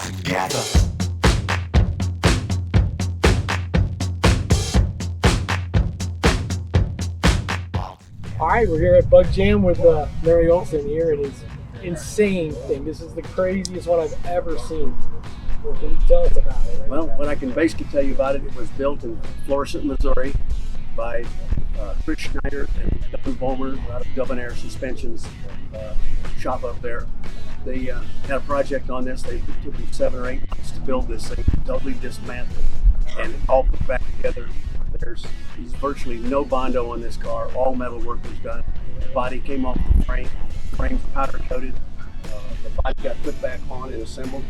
together. All right, we're here at Bug Jam with Larry Olson here, and his insane thing. This is the craziest one I've ever seen. What can you tell us about it? Well, what I can basically tell you about it, it was built in Florissant, Missouri by Chris Schneider and Don Bomer out of Dubbin Air Suspension's shop up there. They had a project on this. They took them 7 or 8 months to build this thing, totally dismantled, and it all put back together. There's virtually no Bondo on this car. All metal work was done. The body came off the frame. The frame's powder coated. The body got put back on and assembled.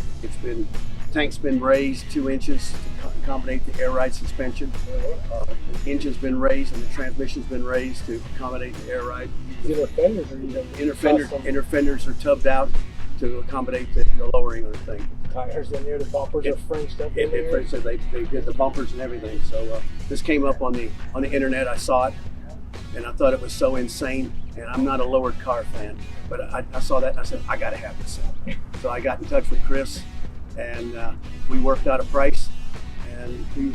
Tank's been raised 2 inches to accommodate the air ride suspension. The engine's been raised and the transmission's been raised to accommodate the air ride. Inner fenders Inner fenders are tubbed out to accommodate the lowering of the thing. Tires in there, the bumpers are Frenched up in there. So they did the bumpers and everything. So this came up on the internet. I saw it and I thought it was so insane. And I'm not a lowered car fan, but I saw that and I said, I gotta have this. So I got in touch with Chris and we worked out a price and he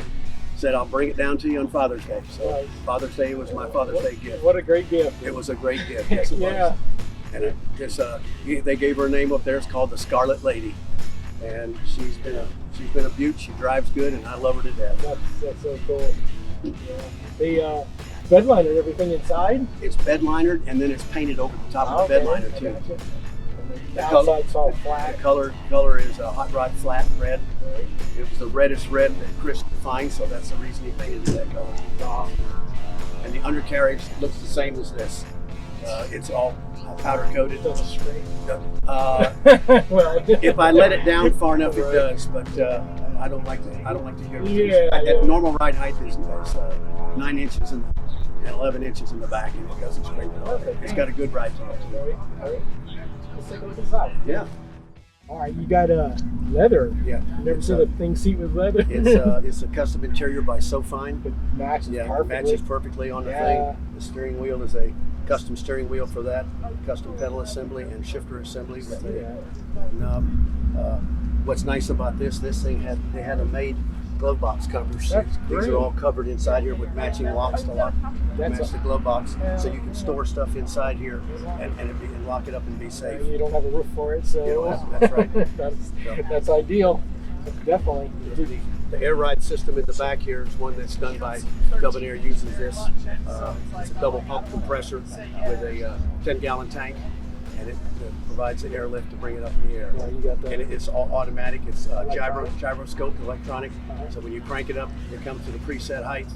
said, I'll bring it down to you on Father's Day. So Nice. Father's Day was my Father's Day gift. What a great gift. It was a great gift. Yes, it Yeah. was. And they gave her a name up there. It's called the Scarlet Lady, and she's been a beaut. She drives good, and I love her to death. That's so cool. Yeah. The bed liner and everything inside. It's bed linered, and then it's painted over the top of the bed liner too. Gotcha. The outside's all flat. The color is a hot rod flat red. Right. It was the reddest red that Chris could find, so that's the reason he painted it that color. And the undercarriage looks the same as this. It's all powder coated. Doesn't scrape. Well, if I let it down far enough, it does. But I don't like to hear it. At normal ride height is 9 inches and 11 inches in the back, and it doesn't scrape at all. It's got a good ride to it. All right. Let's take a look inside. Yeah. All right, you got leather. Yeah. Never seen a thing seat with leather. It's a custom interior by SoFine. It matches It matches perfectly on the thing. The steering wheel is a custom steering wheel for that, custom pedal assembly and shifter assembly with a nub. What's nice about this thing they had a made glove box covers. These are all covered inside here with matching locks to match the glove box, so you can store stuff inside here and lock it up and be safe. You don't have a roof for it, so You don't have, that's right. that's ideal. Definitely. The air ride system in the back here is one that's done by Dubbin Air. Uses this. It's a double pump compressor with a 10-gallon tank, and it provides the airlift to bring it up in the air. Yeah, you got that. And it's all automatic. It's gyroscope electronic. So when you crank it up, it comes to the preset height,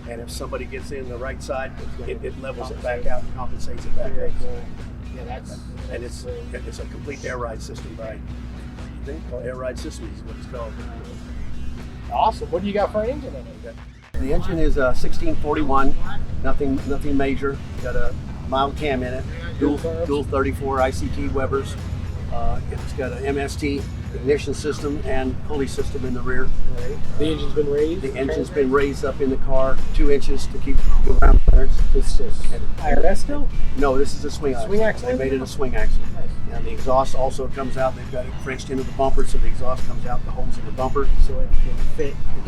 and if somebody gets in the right side, it levels it back out and compensates it back up. Yeah, And it's a complete air ride system by Air Ride System is what it's called. awesome. What do you got for an engine in it? The engine is a 1641, nothing major. Got a mild cam in it, dual 34 ICT Webers. It's got an MST ignition system and pulley system in the rear. Right. The engine's been raised? The engine's been raised up in the car 2 inches to keep the ground clearance. It's just IRS still? No, this is a swing axle. Swing axle? They made it a swing axle. Nice. And the exhaust also comes out. They've got it Frenched into the bumper, so the exhaust comes out the holes in the bumper. So it can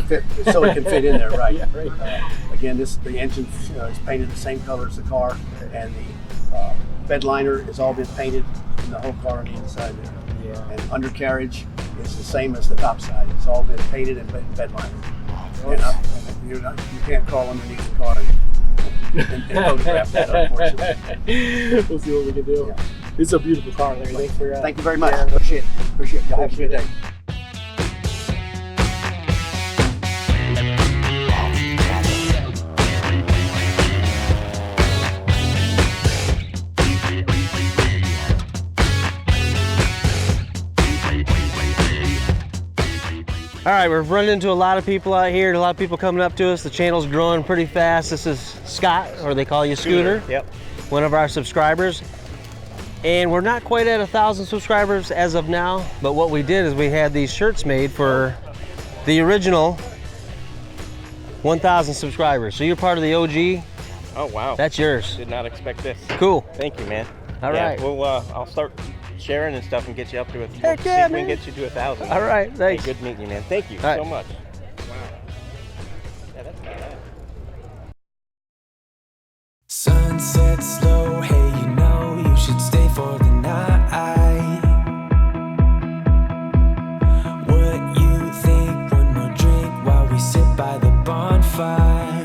fit. So it can fit in there, right? Yeah, right. Again, the engine is painted the same color as the car, and the bed liner has all been painted in the whole car on the inside there. Yeah. And undercarriage is the same as the top side. It's all been painted in bed liner. And you can't crawl underneath the car and photograph that, unfortunately. We'll see what we can do. Yeah. It's a beautiful car, Larry. Thanks for Thank you very much. Yeah. Appreciate it. Y'all have a good day. All right, we've run into a lot of people out here, a lot of people coming up to us. The channel's growing pretty fast. This is Scott, or they call you Scooter. Yep. One of our subscribers. And we're not quite at 1,000 subscribers as of now, but what we did is we had these shirts made for the original 1,000 subscribers. So you're part of the OG. Oh, wow. That's yours. Did not expect this. Cool. Thank you, man. All right. Well, I'll start sharing and stuff and get you up to it. Heck See yeah, if we can man. get you to 1,000. All right, Hey, thanks. good meeting you, man. Thank you All right. so much. Wow. Yeah, that's badass. Sunset slow, hey, you know you should stay for the night. What you think? One more drink while we sit by the bonfire.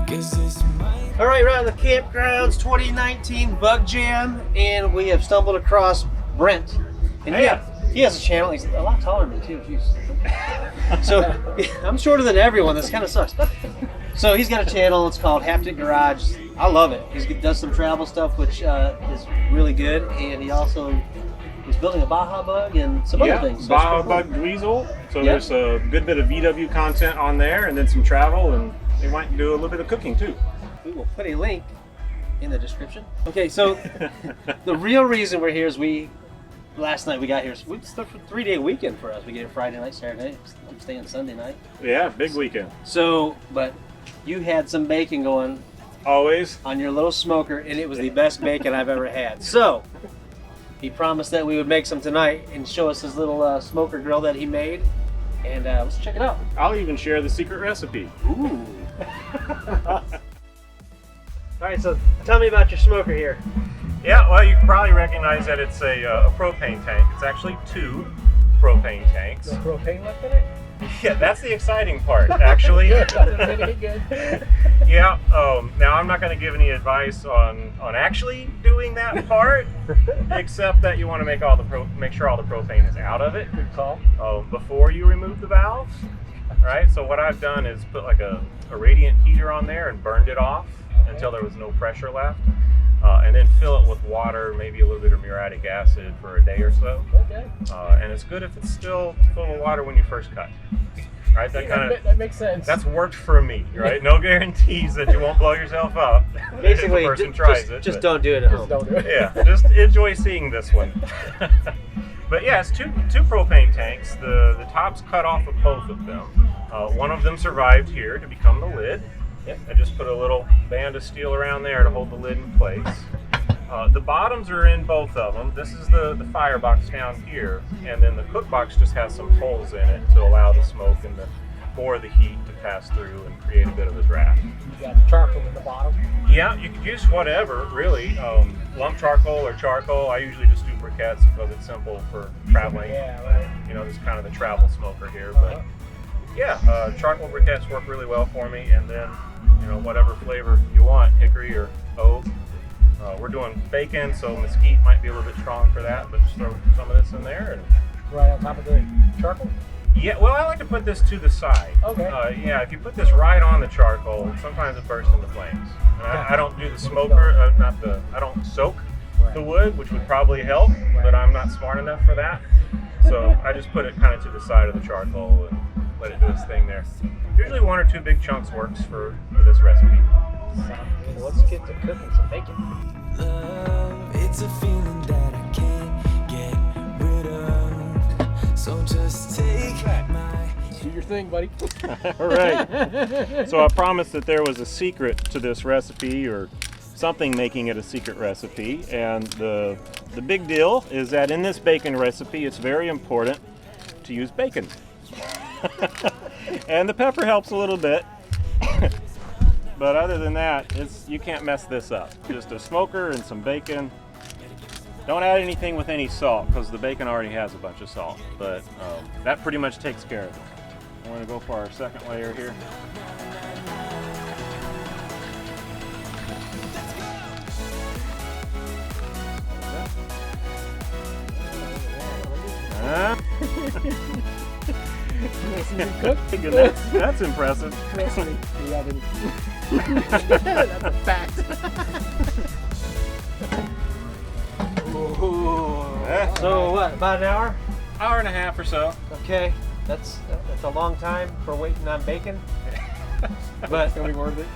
'Cause this might. All right, we're on the Campgrounds 2019 Bug Jam, and we have stumbled across Brent. And he has a channel. He's a lot taller than me too. Jeez. So I'm shorter than everyone. This kind of sucks. So he's got a channel. It's called Haptic Garage. I love it. He does some travel stuff, which is really good. And he also is building a Baja Bug and some other things. So Baja it's pretty Bug Weasel. So Yeah. there's a good bit of VW content on there, and then some travel, and they might do a little bit of cooking too. We will put a link in the description. Okay, so the real reason we're here is last night we got here. It's a 3-day weekend for us. We get here Friday night, Saturday night. I'm staying Sunday night. Yeah, big weekend. So, but you had some bacon going Always. on your little smoker, and it was the best bacon I've ever had. So, he promised that we would make some tonight and show us his little smoker grill that he made. And let's check it out. I'll even share the secret recipe. Ooh. All right, so tell me about your smoker here. Yeah, well, you can probably recognize that it's a propane tank. It's actually 2 propane tanks. The propane left in it? Yeah, that's the exciting part, actually. Good. Yeah. Now I'm not going to give any advice on actually doing that part, except that you want to make sure all the propane is out of it. Good call. Before you remove the valves. Right. So what I've done is put like a radiant heater on there and burned it off until there was no pressure left, and then fill it with water, maybe a little bit of muriatic acid for a day or so. Okay. And it's good if it's still full of water when you first cut. Right. That makes sense. That's worked for me, right? No guarantees that you won't blow yourself up Basically, if a person tries it. just but- don't do it at Just home. don't do it. Yeah, just enjoy seeing this one. But yeah, it's two propane tanks. The top's cut off of both of them. One of them survived here to become the lid. Yep. I just put a little band of steel around there to hold the lid in place. The bottoms are in both of them. This is the firebox down here, and then the cook box just has some holes in it to allow the smoke and more of the heat to pass through and create a bit of a draft. You got charcoal in the bottom. Yeah, you could use whatever, really. Lump charcoal or charcoal. I usually just do briquettes because it's simple for traveling. Yeah, right. You know, this is kind of the travel smoker here. But yeah, charcoal briquettes work really well for me. And then, you know, whatever flavor you want, hickory or oak. We're doing bacon, so mesquite might be a little bit strong for that, but just throw some of this in there. And Right on top of the charcoal. yeah, well, I like to put this to the side. Okay. Yeah, if you put this right on the charcoal, sometimes it bursts into flames. And I don't do the smoker, I don't soak the wood, which would probably help, but I'm not smart enough for that. So I just put it kind of to the side of the charcoal and let it do its thing there. Usually 1 or 2 big chunks works for this recipe. Well, let's get to cooking some bacon. Love, it's a feeling that I can't get rid of. So just take my. Do your thing, buddy. All right. So I promised that there was a secret to this recipe, or something making it a secret recipe. And the big deal is that in this bacon recipe, it's very important to use bacon. And the pepper helps a little bit. But other than that, you can't mess this up. Just a smoker and some bacon. Don't add anything with any salt because the bacon already has a bunch of salt. But that pretty much takes care of it. I'm going to go for our second layer here. That's impressive. Trust me. You got it. That's a fact. So what, about an hour? Hour and a half or so. Okay, that's a long time for waiting on bacon. But It's gonna be worth it.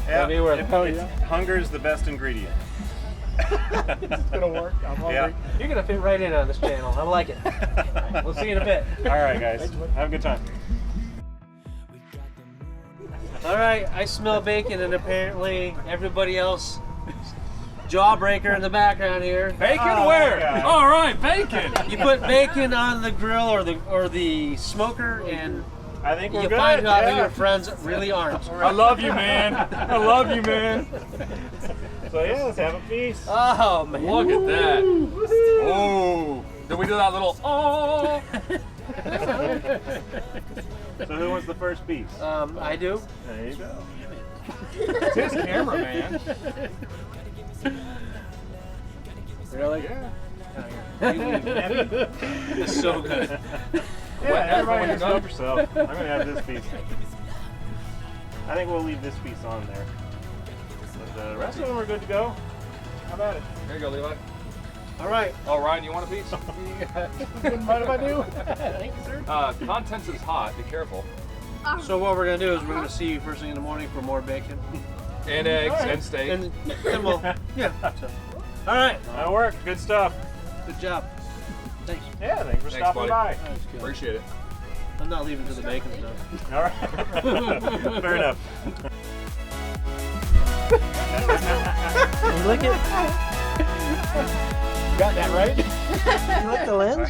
It'll be worth it. Oh, yeah. Hunger is the best ingredient. It's gonna work. I'm hungry. Yeah. You're gonna fit right in on this channel. I like it. We'll see you in a bit. All right, guys. Have a good time. All right, I smell bacon, and apparently everybody else jawbreaker in the background here. Bacon where? yeah. All right, bacon. You put bacon on the grill or the smoker, and I think you we're good. find out who yeah. your friends really aren't. I love you, man. I love you, man. So yeah, let's have a piece. Oh man! Look at that. Oh, did we do that little oh? So who wants the first piece? I do. There you go. It's his camera, man. Really? Yeah. It's so good. Yeah, everybody Everyone just help yourself. I'm gonna have this piece. I think we'll leave this piece on there. But the rest of them are good to go. How about it? Here you go, Levi. All right. Oh, Ryan, you want a piece? Wouldn't mind if I do. Thank you, sir. Contents is hot. Be careful. So what we're gonna do is we're gonna see you first thing in the morning for more bacon, And eggs and steak. and then we'll So, all right. That worked. Good stuff. Good job. Thanks. Yeah, thanks for Thanks, stopping buddy. by. Appreciate it. I'm not leaving to the bacon stuff. All right. Fair enough. You lick it? Got that right? You lick the lens?